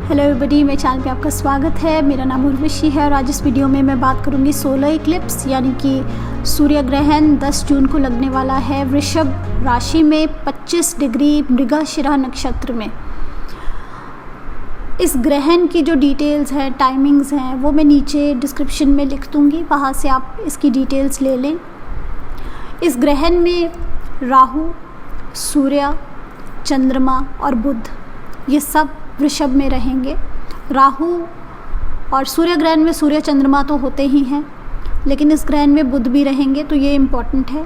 Hello everybody, मेरे channel पे आपका स्वागत है। मेरा नाम उर्वशी है और आज इस वीडियो में मैं बात करूंगी सोलर इक्लिप्स यानी कि सूर्य ग्रहण 10 जून को लगने वाला है वृषभ राशि में 25 डिग्री मृगशिरा नक्षत्र में। इस ग्रहण की जो डिटेल्स हैं, टाइमिंग्स हैं, वो मैं नीचे डिस्क्रिप्शन में लिख दूँगी, वहाँ से आप इसकी डिटेल्स ले लें। इस ग्रहण में राहु, सूर्य, चंद्रमा और बुध ये सब वृषभ में रहेंगे। राहु और सूर्य ग्रहण में सूर्य चंद्रमा तो होते ही हैं, लेकिन इस ग्रहण में बुध भी रहेंगे, तो ये इम्पॉर्टेंट है।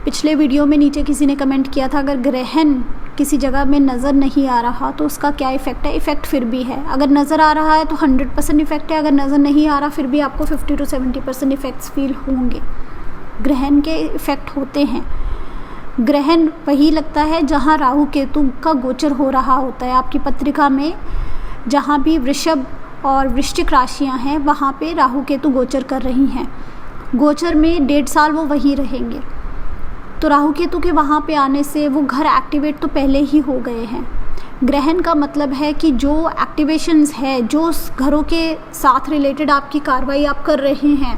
पिछले वीडियो में नीचे किसी ने कमेंट किया था, अगर ग्रहण किसी जगह में नज़र नहीं आ रहा तो उसका क्या इफ़ेक्ट है। इफ़ेक्ट फिर भी है, अगर नज़र आ रहा है तो 100% इफ़ेक्ट है, अगर नज़र नहीं आ रहा फिर भी आपको 50 to 70% इफ़ेक्ट्स फील होंगे। ग्रहण के इफ़ेक्ट होते हैं। ग्रहण वही लगता है जहाँ राहु केतु का गोचर हो रहा होता है। आपकी पत्रिका में जहाँ भी वृषभ और वृश्चिक राशियाँ हैं वहाँ पे राहु केतु गोचर कर रही हैं। गोचर में 1.5 साल वो वहीं रहेंगे, तो राहु केतु के वहाँ पे आने से वो घर एक्टिवेट तो पहले ही हो गए हैं। ग्रहण का मतलब है कि जो एक्टिवेशंस है, जो घरों के साथ रिलेटेड आपकी कार्रवाई आप कर रहे हैं,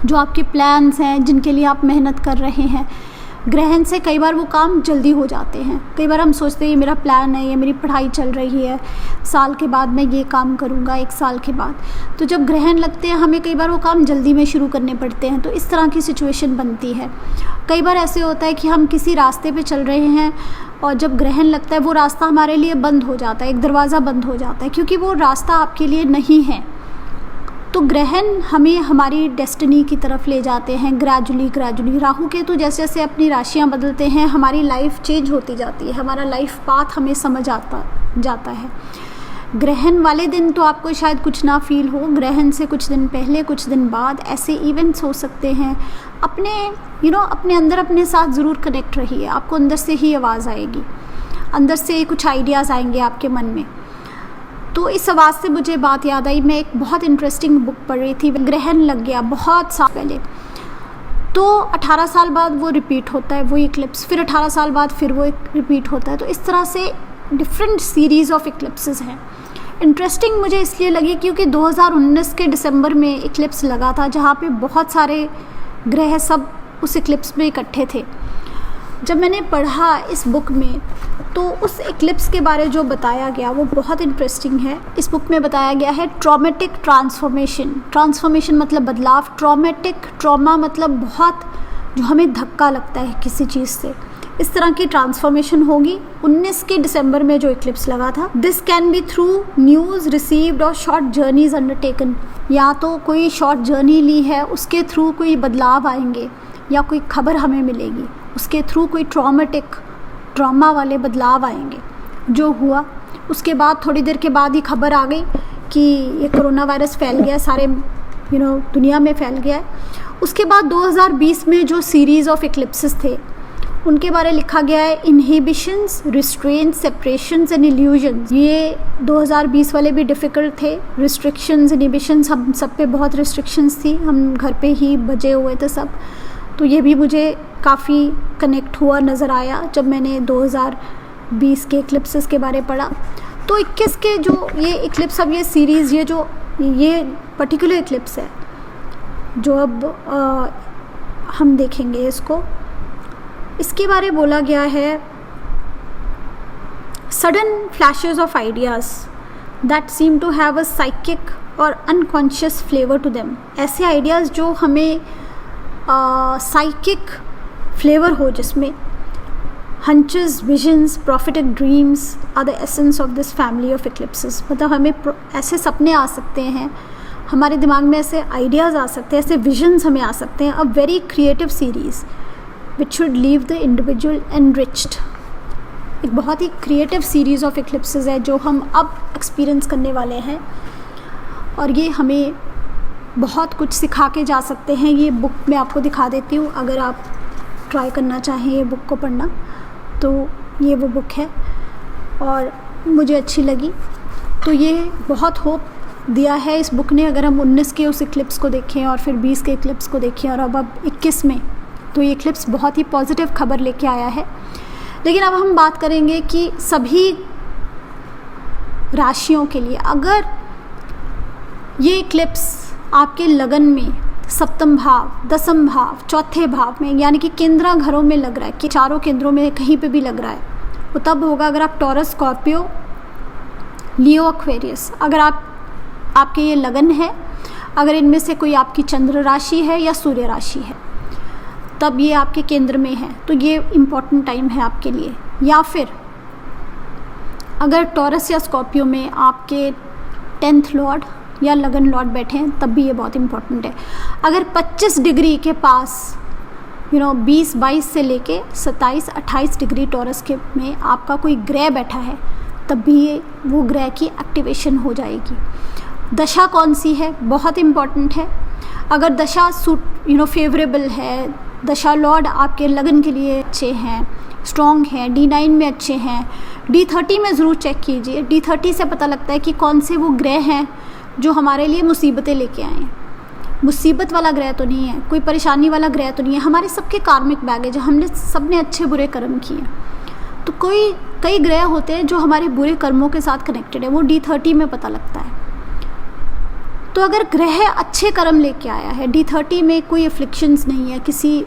जो आपके प्लान्स हैं, जिनके लिए आप मेहनत कर रहे हैं, ग्रहण से कई बार वो काम जल्दी हो जाते हैं। कई बार हम सोचते हैं ये मेरा प्लान है, ये मेरी पढ़ाई चल रही है, साल के बाद मैं ये काम करूँगा, 1 साल के बाद। तो जब ग्रहण लगते हैं हमें कई बार वो काम जल्दी में शुरू करने पड़ते हैं, तो इस तरह की सिचुएशन बनती है। कई बार ऐसे होता है कि हम किसी रास्ते पे चल रहे हैं और जब ग्रहण लगता है वो रास्ता हमारे लिए बंद हो जाता है, एक दरवाज़ा बंद हो जाता है, क्योंकि वो रास्ता आपके लिए नहीं है। तो ग्रहण हमें हमारी डेस्टिनी की तरफ ले जाते हैं ग्रेजुअली। राहु केतु जैसे जैसे अपनी राशियाँ बदलते हैं हमारी लाइफ चेंज होती जाती है, हमारा लाइफ पाथ हमें समझ आता जाता है। ग्रहण वाले दिन तो आपको शायद कुछ ना फील हो, ग्रहण से कुछ दिन पहले, कुछ दिन बाद ऐसे इवेंट्स हो सकते हैं। अपने अंदर अपने साथ ज़रूर कनेक्ट रहिए, आपको अंदर से ही आवाज़ आएगी, अंदर से कुछ आइडियाज़ आएंगे आपके मन में। तो इस आवाज़ से मुझे बात याद आई, मैं एक बहुत इंटरेस्टिंग बुक पढ़ रही थी। ग्रहण लग गया बहुत साल पहले, तो 18 साल बाद वो रिपीट होता है वो इक्लिप्स, फिर 18 साल बाद फिर वो रिपीट होता है। तो इस तरह से डिफरेंट सीरीज़ ऑफ इक्लिप्सेस हैं। इंटरेस्टिंग मुझे इसलिए लगी क्योंकि 2019 के दिसंबर में इक्लिप्स लगा था, जहाँ पे बहुत सारे ग्रह सब उस इक्लिप्स में इकट्ठे थे। जब मैंने पढ़ा इस बुक में तो उस इक्लिप्स के बारे जो बताया गया वो बहुत इंटरेस्टिंग है। इस बुक में बताया गया है ट्रॉमेटिक ट्रांसफॉर्मेशन मतलब बदलाव, ट्रॉमा मतलब बहुत जो हमें धक्का लगता है किसी चीज़ से, इस तरह की ट्रांसफॉर्मेशन होगी 19 के दिसंबर में जो इक्लिप्स लगा था। This can be through news received और शॉर्ट जर्नीज अंडरटेकन, या तो कोई शॉर्ट जर्नी ली है उसके थ्रू कोई बदलाव आएंगे, या कोई खबर हमें मिलेगी उसके थ्रू कोई ट्रॉमा वाले बदलाव आएंगे। जो हुआ उसके बाद थोड़ी देर के बाद ही खबर आ गई कि ये कोरोना वायरस फैल गया, सारे दुनिया में फैल गया है। उसके बाद 2020 में जो सीरीज़ ऑफ इक्लिप्सेस थे उनके बारे लिखा गया है, inhibitions, restraints, separations and illusions. ये 2020 वाले भी डिफ़िकल्ट थे। रिस्ट्रिक्शंस, इनहिबिशंस, हम सब पे बहुत रिस्ट्रिक्शंस थी, हम घर पे ही बजे हुए थे सब। तो ये भी मुझे काफ़ी कनेक्ट हुआ नज़र आया जब मैंने 2020 के इक्लिप्सेस के बारे पढ़ा। तो 21 के जो ये इक्लिप्स, अब ये सीरीज़, ये पर्टिकुलर इक्लिप्स है जो अब हम देखेंगे इसको। इसके बारे बोला गया है, sudden flashes of ideas that seem to have a psychic और अनकॉन्शियस फ्लेवर टू देम। ऐसे आइडियाज़ जो हमें साइकिक फ्लेवर हो, जिसमें hunches, visions, prophetic dreams are the essence of this family of eclipses. मतलब हमें ऐसे सपने आ सकते हैं, हमारे दिमाग में ऐसे आइडियाज़ आ सकते हैं, ऐसे विजन्स हमें आ सकते हैं। A very creative series which should leave the individual enriched. एक बहुत ही क्रिएटिव सीरीज़ ऑफ इक्लिप्सेस है जो हम अब एक्सपीरियंस करने वाले हैं, और ये हमें बहुत कुछ सिखा के जा सकते हैं। ये बुक मैं आपको दिखा देती हूँ, अगर आप ट्राई करना चाहें ये बुक को पढ़ना तो ये वो बुक है और मुझे अच्छी लगी। तो ये बहुत होप दिया है इस बुक ने। अगर हम 19 के उस इक्लिप्स को देखें और फिर 20 के इक्लिप्स को देखें और अब 21 में, तो ये इक्लिप्स बहुत ही पॉजिटिव खबर लेके आया है। लेकिन अब हम बात करेंगे कि सभी राशियों के लिए, अगर ये इक्लिप्स आपके लगन में सप्तम भाव, दसम भाव, चौथे भाव में यानी कि केंद्र घरों में लग रहा है कि चारों केंद्रों में कहीं पे भी लग रहा है, वो तब होगा अगर आप टॉरस, स्कॉर्पियो, लियो, एक्वेरियस, अगर आपके ये लगन है, अगर इनमें से कोई आपकी चंद्र राशि है या सूर्य राशि है, तब ये आपके केंद्र में है, तो ये इम्पॉर्टेंट टाइम है आपके लिए। या फिर अगर टॉरस या स्कॉर्पियो में आपके 10th लॉर्ड या लगन लॉर्ड बैठे हैं, तब भी ये बहुत इम्पॉर्टेंट है। अगर 25 डिग्री के पास 20-22 से लेके 27-28 डिग्री टॉरस के में आपका कोई ग्रह बैठा है, तब भी ये वो ग्रह की एक्टिवेशन हो जाएगी। दशा कौन सी है, बहुत इम्पॉर्टेंट है। अगर दशा फेवरेबल है, दशा लॉर्ड आपके लगन के लिए अच्छे हैं, स्ट्रॉन्ग हैं, D9 में अच्छे हैं, D30 में ज़रूर चेक कीजिए। D30 से पता लगता है कि कौन से वो ग्रह हैं जो हमारे लिए मुसीबतें लेके आए हैं। मुसीबत वाला ग्रह तो नहीं है, कोई परेशानी वाला ग्रह तो नहीं है, हमारे सबके कार्मिक बैगेज, हमने सबने अच्छे बुरे कर्म किए। तो कई ग्रह होते हैं जो हमारे बुरे कर्मों के साथ कनेक्टेड है, वो D30 में पता लगता है। तो अगर ग्रह अच्छे कर्म लेके आया है, D30 में कोई एफ्लिक्शंस नहीं है, किसी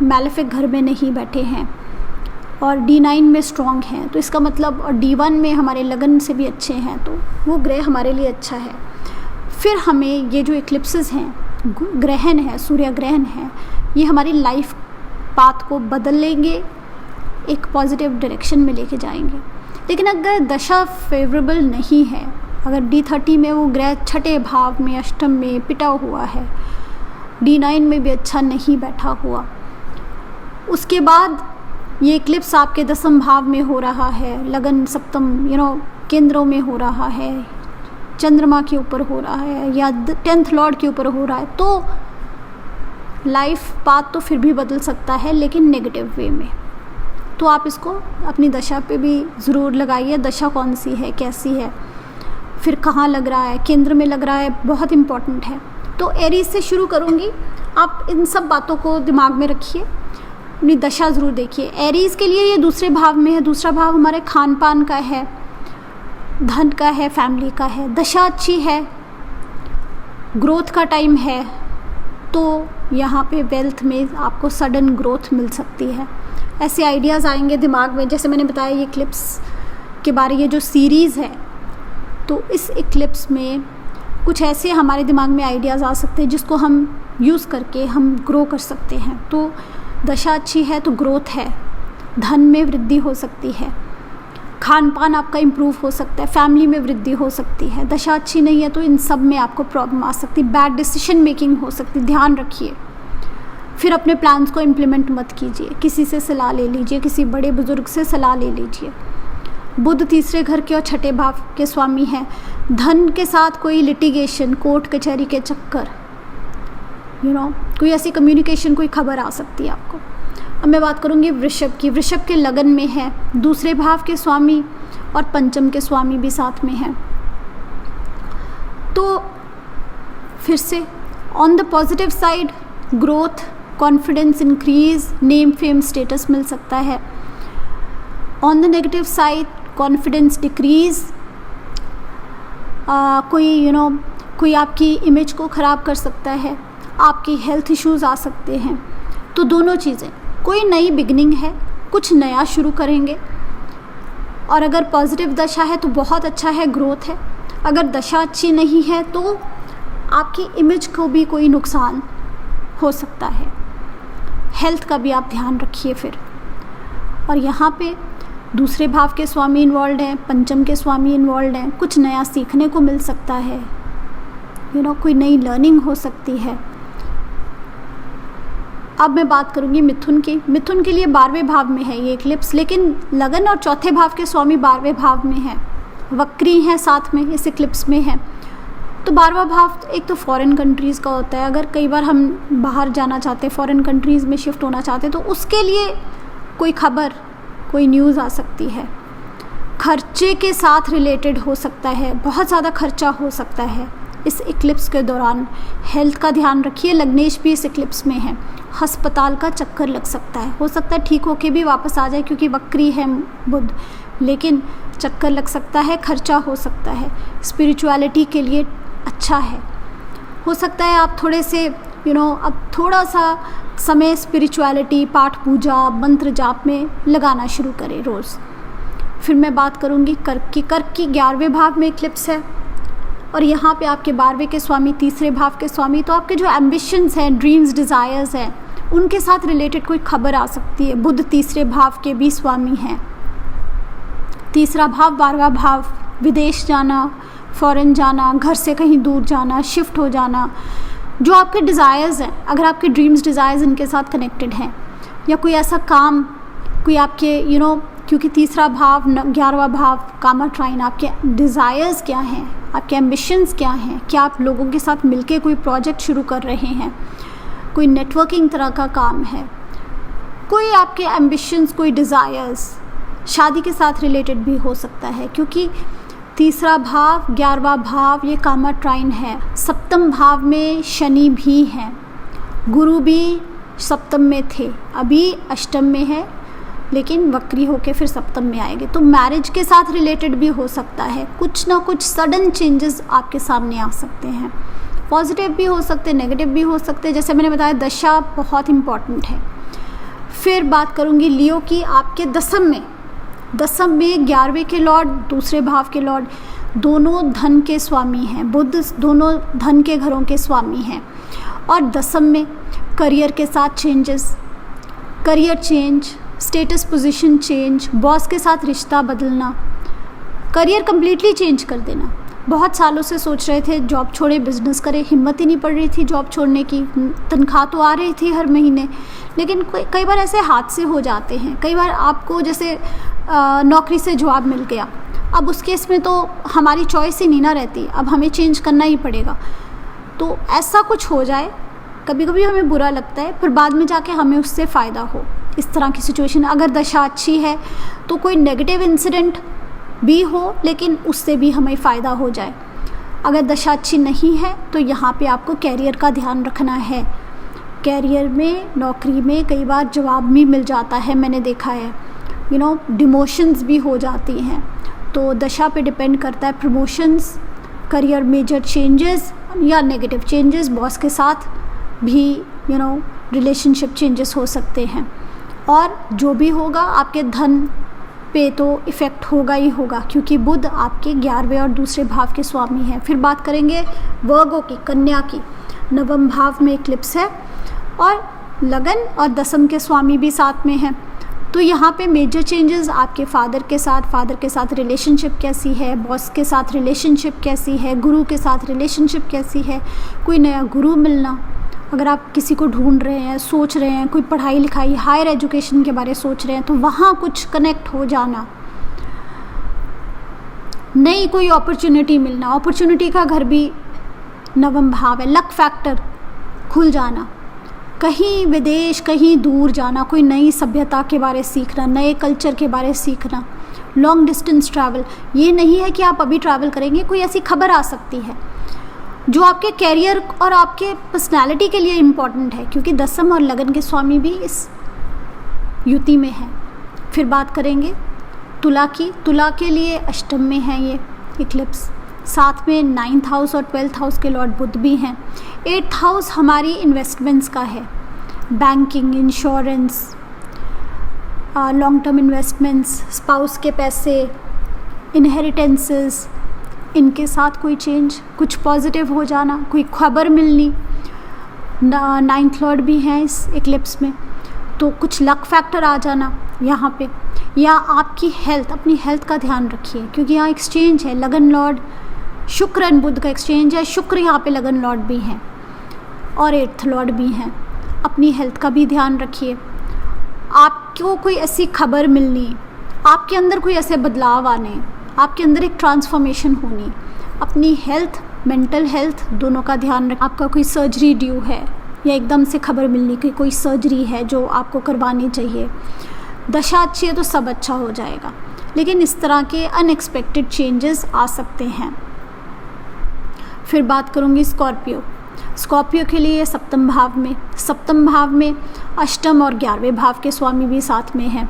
मैलेफिक घर में नहीं बैठे हैं और D9 में स्ट्रॉन्ग हैं, तो इसका मतलब, और D1 में हमारे लगन से भी अच्छे हैं, तो वो ग्रह हमारे लिए अच्छा है। फिर हमें ये जो इक्लिप्सेस हैं, ग्रहण है, सूर्य ग्रहण है, ये हमारी लाइफ पाथ को बदल लेंगे, एक पॉजिटिव डायरेक्शन में लेके जाएंगे। लेकिन अगर दशा फेवरेबल नहीं है, अगर D30 में वो ग्रह छठे भाव में, अष्टम में पिटा हुआ है, D9 में भी अच्छा नहीं बैठा हुआ, उसके बाद ये इक्लिप्स आपके दसम भाव में हो रहा है, लगन सप्तम केंद्रों में हो रहा है, चंद्रमा के ऊपर हो रहा है या 10th लॉर्ड के ऊपर हो रहा है, तो लाइफ पाथ तो फिर भी बदल सकता है, लेकिन नेगेटिव वे में। तो आप इसको अपनी दशा पे भी ज़रूर लगाइए, दशा कौन सी है, कैसी है, फिर कहाँ लग रहा है, केंद्र में लग रहा है, बहुत इम्पॉर्टेंट है। तो एरीज से शुरू करूँगी, आप इन सब बातों को दिमाग में रखिए, अपनी दशा ज़रूर देखिए। एरीज के लिए ये दूसरे भाव में है, दूसरा भाव हमारे खान पान का है, धन का है, फैमिली का है। दशा अच्छी है, ग्रोथ का टाइम है, तो यहाँ पे वेल्थ में आपको सडन ग्रोथ मिल सकती है। ऐसे आइडियाज़ आएंगे दिमाग में, जैसे मैंने बताया ये इक्लिप्स के बारे, ये जो सीरीज़ है, तो इस इक्लिप्स में कुछ ऐसे हमारे दिमाग में आइडियाज़ आ सकते हैं जिसको हम यूज़ करके हम ग्रो कर सकते हैं। तो दशा अच्छी है तो ग्रोथ है, धन में वृद्धि हो सकती है, खान पान आपका इम्प्रूव हो सकता है, फैमिली में वृद्धि हो सकती है। दशा अच्छी नहीं है तो इन सब में आपको प्रॉब्लम आ सकती है, बैड डिसीजन मेकिंग हो सकती है, ध्यान रखिए। फिर अपने प्लान्स को इम्प्लीमेंट मत कीजिए, किसी से सलाह ले लीजिए, किसी बड़े बुजुर्ग से सलाह ले लीजिए। बुध तीसरे घर के और छठे भाव के स्वामी हैं। धन के साथ कोई लिटिगेशन, कोर्ट कचहरी के चक्कर, कोई ऐसी कम्युनिकेशन, कोई खबर आ सकती है आपको। अब मैं बात करूँगी वृषभ की। वृषभ के लगन में है, दूसरे भाव के स्वामी और पंचम के स्वामी भी साथ में हैं। तो फिर से on the positive side, growth, confidence increase, name fame status मिल सकता है। On the negative side, confidence decrease, कोई आपकी इमेज को ख़राब कर सकता है, आपकी हेल्थ इश्यूज़ आ सकते हैं। तो दोनों चीज़ें, कोई नई बिगनिंग है, कुछ नया शुरू करेंगे। और अगर पॉजिटिव दशा है तो बहुत अच्छा है, ग्रोथ है। अगर दशा अच्छी नहीं है तो आपकी इमेज को भी कोई नुकसान हो सकता है। हेल्थ का भी आप ध्यान रखिए फिर। और यहाँ पे दूसरे भाव के स्वामी इन्वॉल्व हैं, पंचम के स्वामी इन्वॉल्व हैं, कुछ नया सीखने को मिल सकता है, कोई नई लर्निंग हो सकती है। अब मैं बात करूँगी मिथुन की। मिथुन के लिए 12वें भाव में है ये इक्लिप्स, लेकिन लगन और चौथे भाव के स्वामी 12वें भाव में है, वक्री हैं साथ में इस इक्लिप्स में है। तो 12वां भाव एक तो फॉरेन कंट्रीज़ का होता है। अगर कई बार हम बाहर जाना चाहते हैं, फॉरेन कंट्रीज़ में शिफ्ट होना चाहते हैं, तो उसके लिए कोई खबर, कोई न्यूज़ आ सकती है। खर्चे के साथ रिलेटेड हो सकता है, बहुत ज़्यादा खर्चा हो सकता है इस इक्लिप्स के दौरान। हेल्थ का ध्यान रखिए। लग्नेश भी इस इक्लिप्स में है, अस्पताल का चक्कर लग सकता है, हो सकता है ठीक होके भी वापस आ जाए क्योंकि वक्री है बुध, लेकिन चक्कर लग सकता है, खर्चा हो सकता है, स्पिरिचुअलिटी के लिए अच्छा है। हो सकता है आप थोड़े से अब थोड़ा सा समय स्पिरिचुअलिटी, पाठ पूजा, मंत्र जाप में लगाना शुरू करें रोज़। फिर मैं बात करूँगी कर्क की। कर्क की 11वें भाव में इक्लिप्स है और यहाँ पे आपके 12वें के स्वामी, तीसरे भाव के स्वामी। तो आपके जो एम्बिशंस हैं, ड्रीम्स, डिज़ायर्स हैं, उनके साथ रिलेटेड कोई खबर आ सकती है। बुध तीसरे भाव के भी स्वामी हैं। तीसरा भाव 12वां भाव, विदेश जाना, फॉरेन जाना, घर से कहीं दूर जाना, शिफ्ट हो जाना, जो आपके डिज़ायर्स हैं, अगर आपके ड्रीम्स, डिज़ायर्स इनके साथ कनेक्टेड हैं, या कोई ऐसा काम, कोई आपके क्योंकि तीसरा भाव 11वां भाव कामा ट्राइन, आपके डिज़ायर्स क्या हैं, आपके एम्बिशंस क्या हैं, क्या आप लोगों के साथ मिलके कोई प्रोजेक्ट शुरू कर रहे हैं, कोई नेटवर्किंग तरह का काम है, कोई आपके एम्बिशंस, कोई डिज़ायर्स शादी के साथ रिलेटेड भी हो सकता है, क्योंकि तीसरा भाव, 11वां भाव ये कामा ट्राइन है। सप्तम भाव में शनि भी हैं, गुरु भी सप्तम में थे, अभी अष्टम में है, लेकिन वक्री होके फिर सप्तम में आएंगे। तो मैरिज के साथ रिलेटेड भी हो सकता है, कुछ ना कुछ सडन चेंजेस आपके सामने आ सकते हैं। पॉजिटिव भी हो सकते हैं, नेगेटिव भी हो सकते हैं। जैसे मैंने बताया, दशा बहुत इम्पॉर्टेंट है। फिर बात करूँगी लियो की। आपके दसम में 11वें के लॉर्ड, दूसरे भाव के लॉर्ड, दोनों धन के स्वामी हैं। बुध दोनों धन के घरों के स्वामी हैं। और दसम में करियर के साथ changes, career change, status position change, boss के साथ रिश्ता बदलना, करियर कम्प्लीटली चेंज कर देना। बहुत सालों से सोच रहे थे जॉब छोड़े, बिजनेस करें, हिम्मत ही नहीं पड़ रही थी जॉब छोड़ने की। तनख्वाह तो आ रही थी हर महीने, लेकिन कई बार ऐसे हादसे हो जाते हैं। कई बार आपको जैसे नौकरी से जवाब मिल गया, अब उस केस में तो हमारी चॉइस ही नहीं ना रहती, अब हमें चेंज करना ही पड़ेगा। तो ऐसा कुछ हो जाए, कभी कभी हमें बुरा लगता है, पर बाद में जाके हमें उससे फ़ायदा हो। इस तरह की सिचुएशन, अगर दशा अच्छी है तो कोई नेगेटिव इंसिडेंट भी हो, लेकिन उससे भी हमें फ़ायदा हो जाए। अगर दशा अच्छी नहीं है तो यहाँ पे आपको कैरियर का ध्यान रखना है। कैरियर में, नौकरी में कई बार जवाब भी मिल जाता है, मैंने देखा है, डिमोशंस भी हो जाती हैं। तो दशा पे डिपेंड करता है, प्रमोशंस, करियर मेजर चेंजेस या नेगेटिव चेंजेस, बॉस के साथ भी रिलेशनशिप चेंजेस हो सकते हैं। और जो भी होगा आपके धन पे तो इफ़ेक्ट होगा ही होगा, क्योंकि बुध आपके 11वें और दूसरे भाव के स्वामी हैं। फिर बात करेंगे वर्गो की, कन्या की। 9वें भाव में इक्लिप्स है और लगन और दसम के स्वामी भी साथ में हैं। तो यहाँ पे मेजर चेंजेस आपके फादर के साथ रिलेशनशिप कैसी है, बॉस के साथ रिलेशनशिप कैसी है, गुरु के साथ रिलेशनशिप कैसी है, कोई नया गुरु मिलना, अगर आप किसी को ढूंढ रहे हैं, सोच रहे हैं, कोई पढ़ाई लिखाई, हायर एजुकेशन के बारे में सोच रहे हैं, तो वहाँ कुछ कनेक्ट हो जाना, नई कोई अपॉर्चुनिटी मिलना। अपॉर्चुनिटी का घर भी 9वां भाव है। लक फैक्टर खुल जाना, कहीं विदेश, कहीं दूर जाना, कोई नई सभ्यता के बारे सीखना, नए कल्चर के बारे सीखना, लॉन्ग डिस्टेंस ट्रैवल। ये नहीं है कि आप अभी ट्रैवल करेंगे, कोई ऐसी खबर आ सकती है जो आपके कैरियर और आपके पर्सनालिटी के लिए इम्पॉर्टेंट है, क्योंकि दसम और लगन के स्वामी भी इस युति में है। फिर बात करेंगे तुला की। तुला के लिए अष्टम में है ये इक्लिप्स, साथ में 9th हाउस और 12th हाउस के लॉर्ड बुध भी हैं। 8th हाउस हमारी इन्वेस्टमेंट्स का है, banking, insurance, long term investments, spouse के पैसे, इनहेरिटेंसेस, इनके साथ कोई चेंज, कुछ पॉजिटिव हो जाना, कोई खबर मिलनी। 9th लॉर्ड भी हैं इस इक्लिप्स में, तो कुछ लक फैक्टर आ जाना यहाँ पे। या आपकी हेल्थ, अपनी हेल्थ का ध्यान रखिए, क्योंकि यहाँ एक्सचेंज है, लगन लॉर्ड शुक्र एंड बुध का एक्सचेंज है। शुक्र यहाँ पे लगन लॉर्ड भी हैं और 8th लॉर्ड भी हैं। अपनी हेल्थ का भी ध्यान रखिए। आपको कोई ऐसी खबर मिलनी, आपके अंदर कोई ऐसे बदलाव आने, आपके अंदर एक ट्रांसफॉर्मेशन होनी, अपनी हेल्थ, मेंटल हेल्थ दोनों का ध्यान रख। आपका कोई सर्जरी ड्यू है या एकदम से खबर मिलनी कि कोई सर्जरी है जो आपको करवानी चाहिए, दशा अच्छी है तो सब अच्छा हो जाएगा, लेकिन इस तरह के अनएक्सपेक्टेड चेंजेस आ सकते हैं। फिर बात करूँगी स्कॉर्पियो। स्कॉर्पियो के लिए 7वें भाव में अष्टम और 11वें भाव के स्वामी भी साथ में हैं।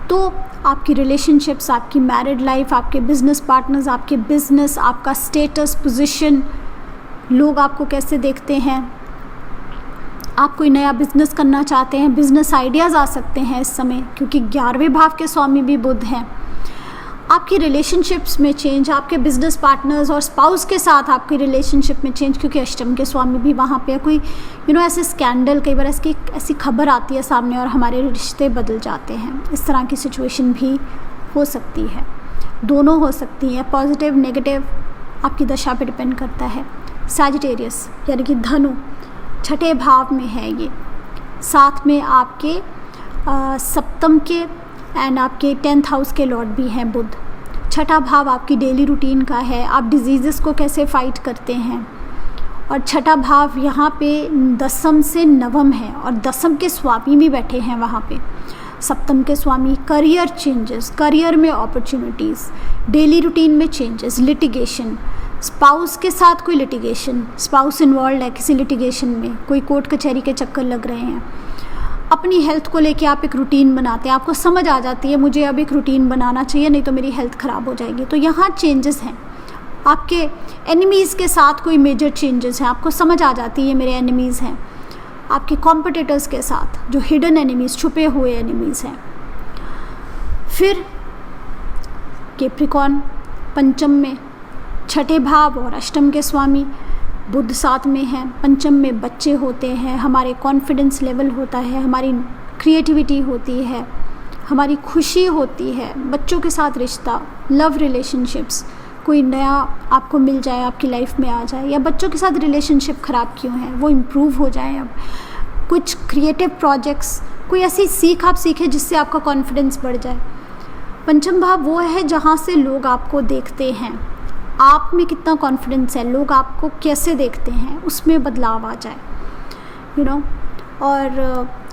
तो आपकी रिलेशनशिप्स, आपकी मैरिड लाइफ, आपके बिजनेस पार्टनर्स, आपके बिजनेस, आपका स्टेटस, पोजीशन, लोग आपको कैसे देखते हैं। आप कोई नया बिजनेस करना चाहते हैं, बिजनेस आइडियाज़ आ सकते हैं इस समय, क्योंकि 11वें भाव के स्वामी भी बुध हैं। आपकी रिलेशनशिप्स में चेंज, आपके बिजनेस पार्टनर्स और स्पाउस के साथ आपकी रिलेशनशिप में चेंज, क्योंकि अष्टम के स्वामी भी वहाँ पे कोई ऐसे स्कैंडल, कई बार ऐसी खबर आती है सामने और हमारे रिश्ते बदल जाते हैं। इस तरह की सिचुएशन भी हो सकती है, दोनों हो सकती हैं, पॉजिटिव नेगेटिव, आपकी दशा पे डिपेंड करता है। सैजिटेरियस यानी कि धनु 6ठे भाव में है ये, साथ में आपके सप्तम के एंड आपके 10th हाउस के लॉर्ड भी हैं बुध। 6ठा भाव आपकी डेली रूटीन का है, आप डिजीज़ेस को कैसे फाइट करते हैं। और 6ठा भाव यहाँ पे 10th से 9th है और 10th के स्वामी भी बैठे हैं वहाँ पे। सप्तम के स्वामी करियर चेंजेस, करियर में अपॉर्चुनिटीज़, डेली रूटीन में चेंजेस, लिटिगेशन, स्पाउस के साथ कोई लिटिगेशन, स्पाउस इन्वॉल्व है किसी लिटिगेशन में, कोई कोर्ट कचहरी के चक्कर लग रहे हैं। अपनी हेल्थ को लेके आप एक रूटीन बनाते हैं, आपको समझ आ जाती है मुझे अब एक रूटीन बनाना चाहिए, नहीं तो मेरी हेल्थ ख़राब हो जाएगी, तो यहाँ चेंजेस हैं। आपके एनिमीज़ के साथ कोई मेजर चेंजेस हैं, आपको समझ आ जाती है ये मेरे एनिमीज़ हैं। आपके कॉम्पिटिटर्स के साथ जो हिडन एनिमीज़, छुपे हुए एनिमीज़ हैं। फिर कैप्रिकॉर्न पंचम में, 6ठे भाव और अष्टम के स्वामी बुध साथ में हैं। पंचम में बच्चे होते हैं, हमारे कॉन्फिडेंस लेवल होता है, हमारी क्रिएटिविटी होती है, हमारी खुशी होती है, बच्चों के साथ रिश्ता, लव रिलेशनशिप्स, कोई नया आपको मिल जाए, आपकी लाइफ में आ जाए, या बच्चों के साथ रिलेशनशिप ख़राब क्यों है वो इम्प्रूव हो जाए। अब कुछ क्रिएटिव प्रोजेक्ट्स, कोई ऐसी सीख आप सीखें जिससे आपका कॉन्फिडेंस बढ़ जाए। पंचम भाव वो है जहाँ से लोग आपको देखते हैं, आप में कितना कॉन्फिडेंस है, लोग आपको कैसे देखते हैं, उसमें बदलाव आ जाए और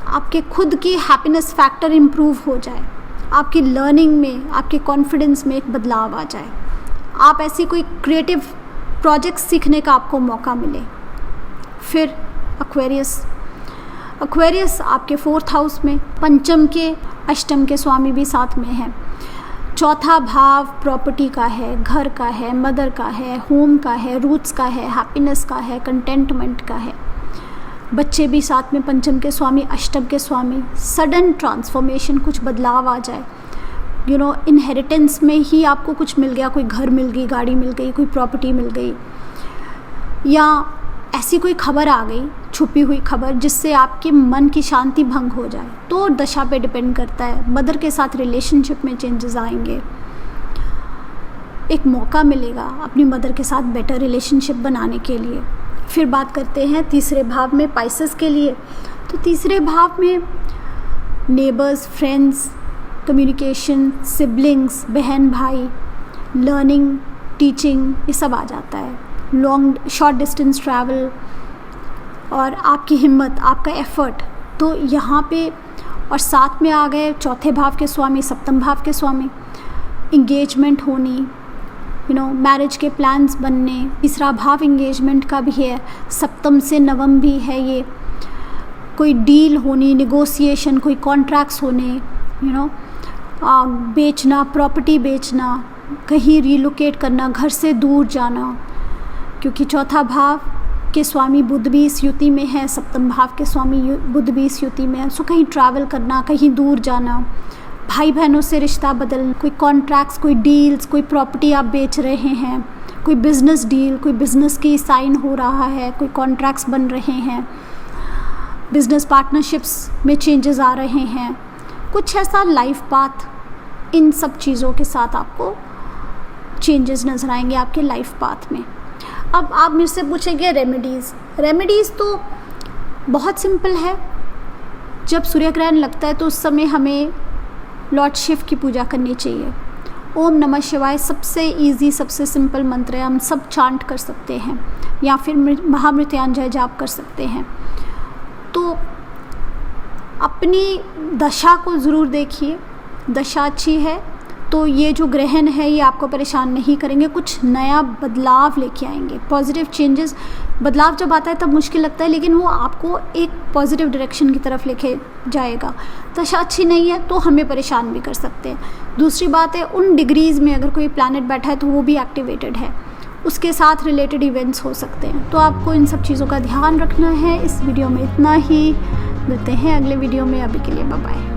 आपके खुद की हैप्पीनेस फैक्टर इम्प्रूव हो जाए, आपकी लर्निंग में, आपके कॉन्फिडेंस में एक बदलाव आ जाए, आप ऐसी कोई क्रिएटिव प्रोजेक्ट सीखने का आपको मौका मिले। फिर एक्वेरियस आपके 4th हाउस में, पंचम के अष्टम के स्वामी भी साथ में हैं। 4था भाव प्रॉपर्टी का है, घर का है, मदर का है, होम का है, रूट्स का है, हैप्पीनेस का है, कंटेंटमेंट का है। बच्चे भी साथ में, पंचम के स्वामी अष्टम के स्वामी, सडन ट्रांसफॉर्मेशन, कुछ बदलाव आ जाए, इनहेरिटेंस में ही आपको कुछ मिल गया, कोई घर मिल गई, गाड़ी मिल गई, कोई प्रॉपर्टी मिल गई, या ऐसी कोई खबर आ गई, छुपी हुई खबर, जिससे आपके मन की शांति भंग हो जाए, तो दशा पे डिपेंड करता है। मदर के साथ रिलेशनशिप में चेंजेस आएंगे, एक मौका मिलेगा अपनी मदर के साथ बेटर रिलेशनशिप बनाने के लिए। फिर बात करते हैं तीसरे भाव में पाइसेस के लिए। तो तीसरे भाव में नेबर्स, फ्रेंड्स, कम्युनिकेशन, सिबलिंग्स, बहन भाई, लर्निंग, टीचिंग, ये सब आ जाता है। लॉन्ग शॉर्ट डिस्टेंस ट्रैवल और आपकी हिम्मत, आपका एफर्ट, तो यहाँ पे। और साथ में आ गए 4थे भाव के स्वामी, सप्तम भाव के स्वामी, इंगेजमेंट होनी, मैरिज के प्लान्स बनने। तीसरा भाव इंगेजमेंट का भी है, सप्तम से नवम भी है ये। कोई डील होनी, निगोशिएशन, कोई कॉन्ट्रैक्ट्स होने, बेचना, प्रॉपर्टी बेचना, कहीं रिलोकेट करना, घर से दूर जाना, क्योंकि 4था भाव के स्वामी बुध भी इस युति में है, सप्तम भाव के स्वामी बुध भी इस युति में है। सो कहीं ट्रैवल करना, कहीं दूर जाना, भाई बहनों से रिश्ता बदलना, कोई कॉन्ट्रैक्ट्स, कोई डील्स, कोई प्रॉपर्टी आप बेच रहे हैं, कोई बिज़नेस डील, कोई बिज़नेस की साइन हो रहा है, कोई कॉन्ट्रैक्ट्स बन रहे हैं, बिज़नेस पार्टनरशिप्स में चेंजेस आ रहे हैं, कुछ ऐसा लाइफ पाथ। इन सब चीज़ों के साथ आपको चेंजेस नज़र आएंगे आपके लाइफ पाथ में। अब आप मेरे से पूछेंगे रेमेडीज़ तो बहुत सिंपल है। जब सूर्य ग्रहण लगता है तो उस समय हमें लॉर्ड शिव की पूजा करनी चाहिए। ओम नमः शिवाय सबसे इजी, सबसे सिंपल मंत्र है, हम सब चांट कर सकते हैं, या फिर महामृत्युंजय जाप कर सकते हैं। तो अपनी दशा को ज़रूर देखिए, दशा अच्छी है तो ये जो ग्रहण है ये आपको परेशान नहीं करेंगे, कुछ नया बदलाव लेके आएंगे, पॉजिटिव चेंजेस। बदलाव जब आता है तब मुश्किल लगता है, लेकिन वो आपको एक पॉजिटिव डायरेक्शन की तरफ लेके जाएगा। दशा अच्छी नहीं है तो हमें परेशान भी कर सकते हैं। दूसरी बात है, उन डिग्रीज़ में अगर कोई प्लैनेट बैठा है तो वो भी एक्टिवेटेड है, उसके साथ रिलेटेड इवेंट्स हो सकते हैं, तो आपको इन सब चीज़ों का ध्यान रखना है। इस वीडियो में इतना ही, मिलते हैं अगले वीडियो में, अभी के लिए बाय बाय।